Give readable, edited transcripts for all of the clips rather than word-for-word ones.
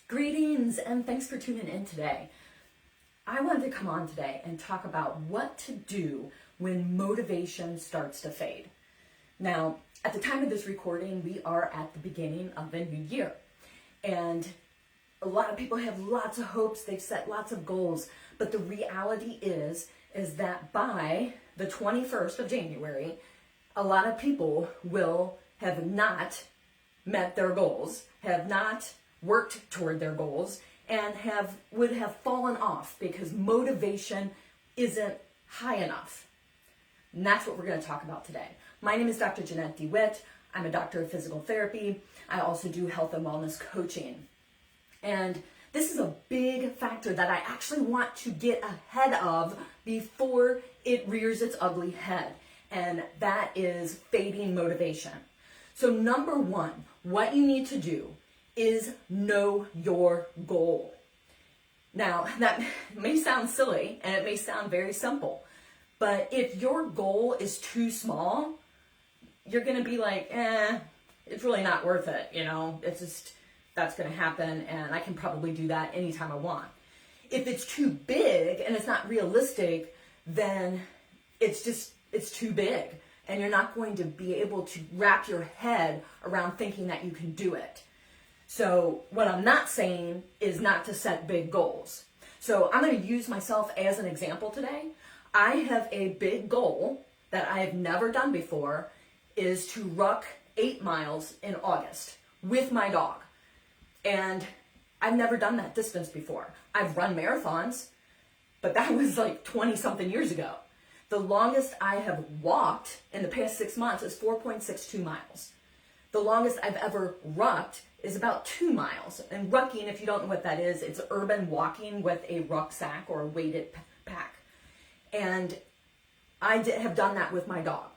Greetings and thanks for tuning in today. I wanted to come on today and talk about what to do when motivation starts to fade. Now, at the time of this recording, we are at the beginning of a new year. And a lot of people have lots of hopes, they've set lots of goals, but the reality is that by the 21st of January, a lot of people will have not met their goals, have not worked toward their goals, and would have fallen off because motivation isn't high enough. And that's what we're going to talk about today. My name is Dr. Jeanette 𝗀𝗃𝗏. I'm a doctor of physical therapy. I also do health and wellness coaching. And this is a big factor that I actually want to get ahead of before it rears its ugly head. And that is fading motivation. So number one, what you need to do is know your goal. Now, that may sound silly and it may sound very simple, but if your goal is too small, you're going to be like, it's really not worth it. It's just, that's going to happen and I can probably do that anytime I want. If it's too big and it's not realistic, then it's too big and you're not going to be able to wrap your head around thinking that you can do it. So what I'm not saying is not to set big goals. So I'm going to use myself as an example today. I have a big goal that I have never done before is to ruck 8 miles in August with my dog. And I've never done that distance before. I've run marathons, but that was like 20 something years ago. The longest I have walked in the past 6 months is 4.62 miles. The longest I've ever rucked is about 2 miles. And rucking, if you don't know what that is, it's urban walking with a rucksack or a weighted pack. And I have done that with my dog.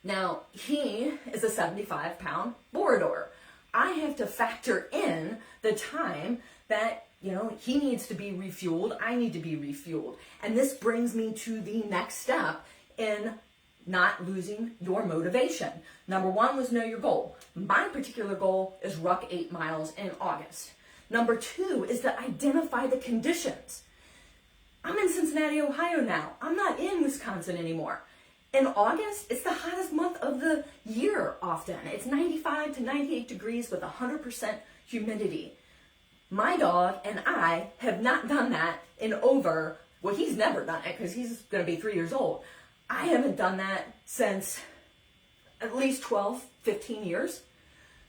Now, he is a 75-pound 𝗶𝗶𝗶𝗃. I have to factor in the time that, he needs to be refueled, I need to be refueled. And this brings me to the next step in not losing your motivation. Number one was know your goal. My particular goal is ruck 8 miles in August. Number two is to identify the conditions. I'm in Cincinnati, Ohio now. I'm not in Wisconsin anymore. In August, it's the hottest month of the year often. It's 95 to 98 degrees with 100% humidity. My dog and I have not done that in he's never done it because he's going to be 3 years old. I haven't done that since at least 12, 15 years.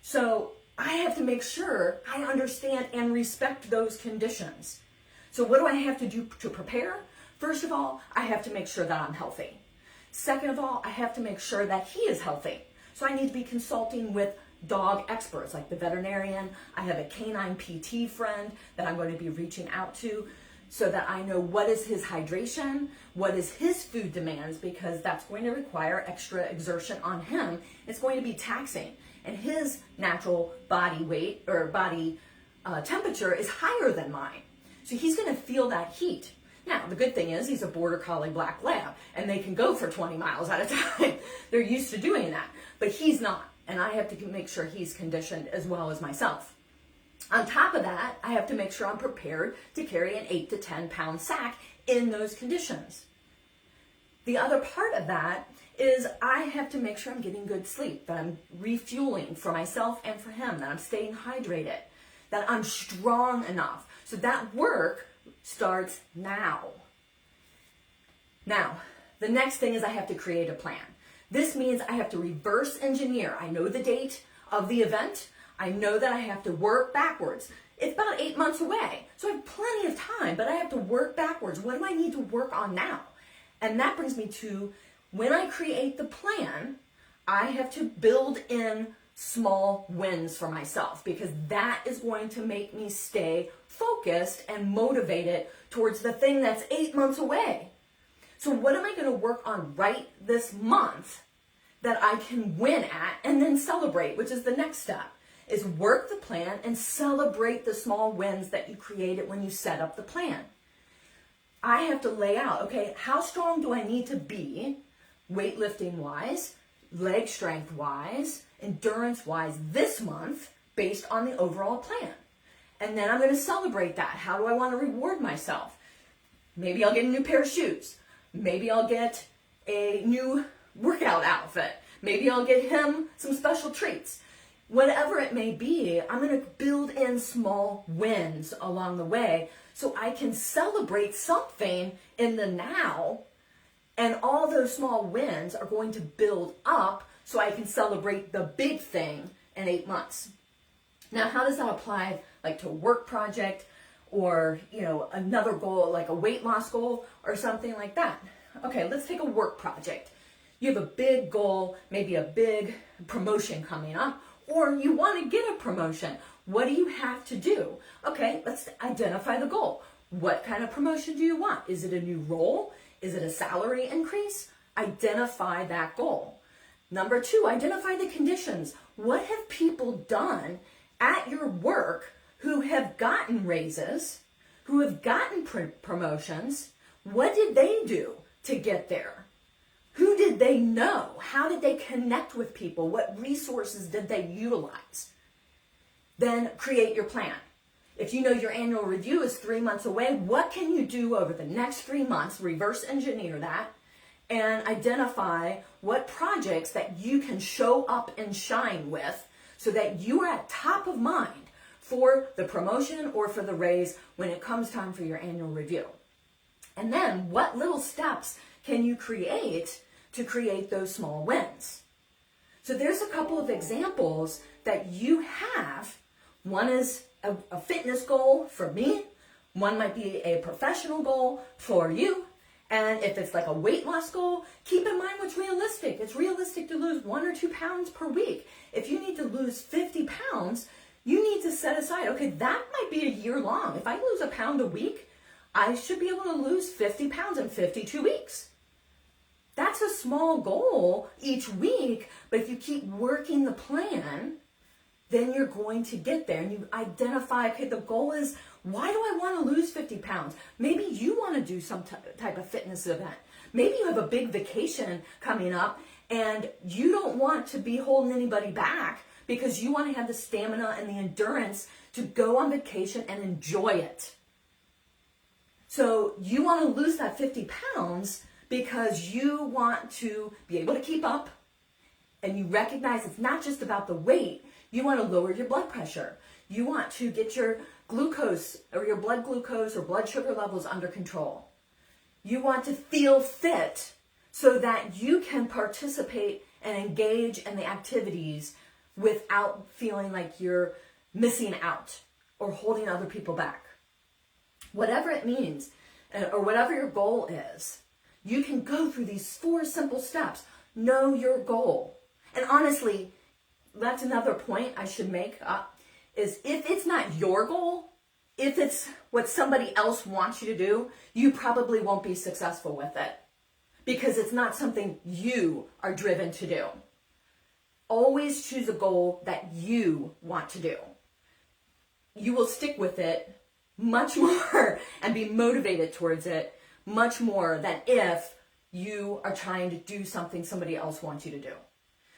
So I have to make sure I understand and respect those conditions. So what do I have to do to prepare? First of all, I have to make sure that I'm healthy. Second of all, I have to make sure that he is healthy. So I need to be consulting with dog experts like the veterinarian. I have a canine PT friend that I'm going to be reaching out to so that I know what is his hydration, what is his food demands, because that's going to require extra exertion on him. It's going to be taxing. And his natural body weight or body temperature is higher than mine. So he's going to feel that heat. Now, the good thing is he's a border collie black lab and they can go for 20 miles at a time. They're used to doing that, but he's not. And I have to make sure he's conditioned as well as myself. On top of that, I have to make sure I'm prepared to carry an 8 to 10 pound sack in those conditions. The other part of that is I have to make sure I'm getting good sleep, that I'm refueling for myself and for him, that I'm staying hydrated, that I'm strong enough. So that work starts now. Now, the next thing is I have to create a plan. This means I have to reverse engineer. I know the date of the event. I know that I have to work backwards. It's about 8 months away, so I have plenty of time, but I have to work backwards. What do I need to work on now? And that brings me to when I create the plan, I have to build in small wins for myself because that is going to make me stay focused and motivated towards the thing that's 8 months away. So what am I going to work on right this month that I can win at and then celebrate, which is the next step, is work the plan and celebrate the small wins that you created when you set up the plan. I have to lay out, okay, how strong do I need to be weightlifting wise, leg strength wise, endurance wise this month based on the overall plan. And then I'm going to celebrate that. How do I want to reward myself? Maybe I'll get a new pair of shoes. Maybe I'll get a new workout outfit. Maybe I'll get him some special treats. Whatever it may be, I'm going to build in small wins along the way so I can celebrate something in the now, and all those small wins are going to build up so I can celebrate the big thing in 8 months. Now, how does that apply like to a work project or, another goal like a weight loss goal or something like that? Okay, let's take a work project. You have a big goal, maybe a big promotion coming up, or you want to get a promotion. What do you have to do? Okay, let's identify the goal. What kind of promotion do you want? Is it a new role? Is it a salary increase? Identify that goal. Number 2, identify the conditions. What have people done at your work who have gotten raises, who have gotten promotions? What did they do to get there? Who did they know? How did they connect with people? What resources did they utilize? Then create your plan. If you know your annual review is 3 months away, what can you do over the next 3 months? Reverse engineer that and identify what projects that you can show up and shine with so that you are at top of mind for the promotion or for the raise when it comes time for your annual review. And then what little steps can you create to create those small wins? So there's a couple of examples that you have. One is a fitness goal for me. One might be a professional goal for you. And if it's like a weight loss goal, keep in mind what's realistic. It's realistic to lose 1 or 2 pounds per week. If you need to lose 50 pounds, you need to set aside, okay, that might be a year long. If I lose a pound a week, I should be able to lose 50 pounds in 52 weeks. That's a small goal each week, but if you keep working the plan, then you're going to get there. And you identify, okay, the goal is, why do I want to lose 50 pounds? Maybe you want to do some type of fitness event. Maybe you have a big vacation coming up and you don't want to be holding anybody back because you want to have the stamina and the endurance to go on vacation and enjoy it. So you want to lose that 50 pounds because you want to be able to keep up, and you recognize it's not just about the weight. You want to lower your blood pressure. You want to get your glucose or your blood glucose or blood sugar levels under control. You want to feel fit so that you can participate and engage in the activities without feeling like you're missing out or holding other people back. Whatever it means, or whatever your goal is, you can go through these 4 simple steps. Know your goal. And honestly, that's another point I should make up, is if it's not your goal, if it's what somebody else wants you to do, you probably won't be successful with it because it's not something you are driven to do. Always choose a goal that you want to do. You will stick with it much more and be motivated towards it much more than if you are trying to do something somebody else wants you to do.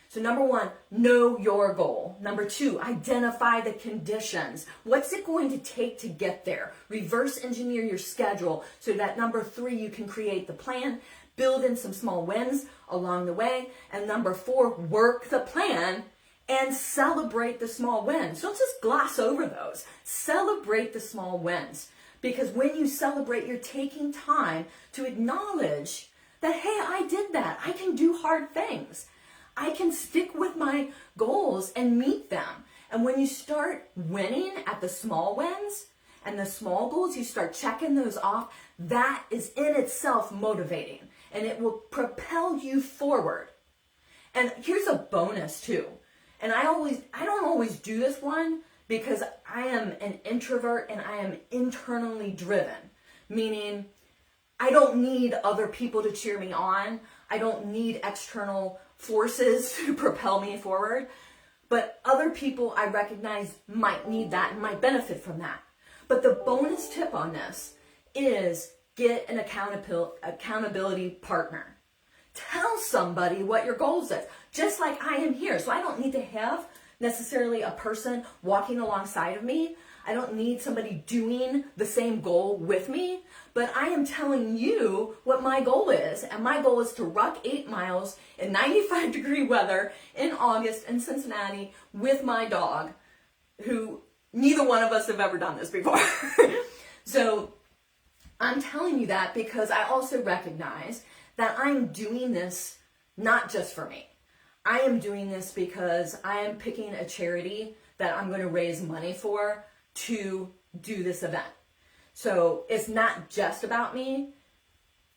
So number 1, know your goal. Number 2, identify the conditions. What's it going to take to get there? Reverse engineer your schedule so that number 3, you can create the plan, build in some small wins along the way. And number 4, work the plan and celebrate the small wins. Don't just gloss over those. Celebrate the small wins. Because when you celebrate, you're taking time to acknowledge that, hey, I did that. I can do hard things. I can stick with my goals and meet them. And when you start winning at the small wins and the small goals, you start checking those off, that is in itself motivating. And it will propel you forward. And here's a bonus too. And I don't always do this one because I am an introvert and I am internally driven, meaning I don't need other people to cheer me on. I don't need external forces to propel me forward, but other people I recognize might need that and might benefit from that. But the bonus tip on this is get an accountability partner. Tell somebody what your goals is, just like I am here. So I don't need to have necessarily a person walking alongside of me. I don't need somebody doing the same goal with me, but I am telling you what my goal is. And my goal is to ruck 8 miles in 95-degree weather in August in Cincinnati with my dog, who neither one of us have ever done this before. So I'm telling you that because I also recognize that I'm doing this not just for me. I am doing this because I am picking a charity that I'm going to raise money for to do this event. So it's not just about me.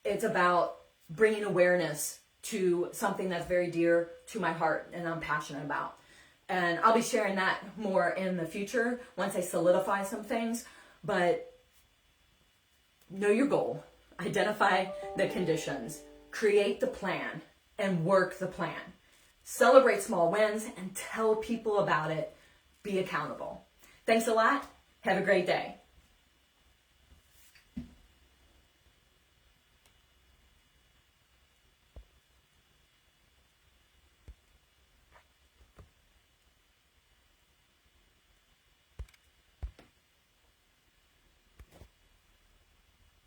It's about bringing awareness to something that's very dear to my heart and I'm passionate about. And I'll be sharing that more in the future once I solidify some things. But know your goal, identify the conditions, create the plan, and work the plan. Celebrate small wins and tell people about it. Be accountable. Thanks a lot. Have a great day.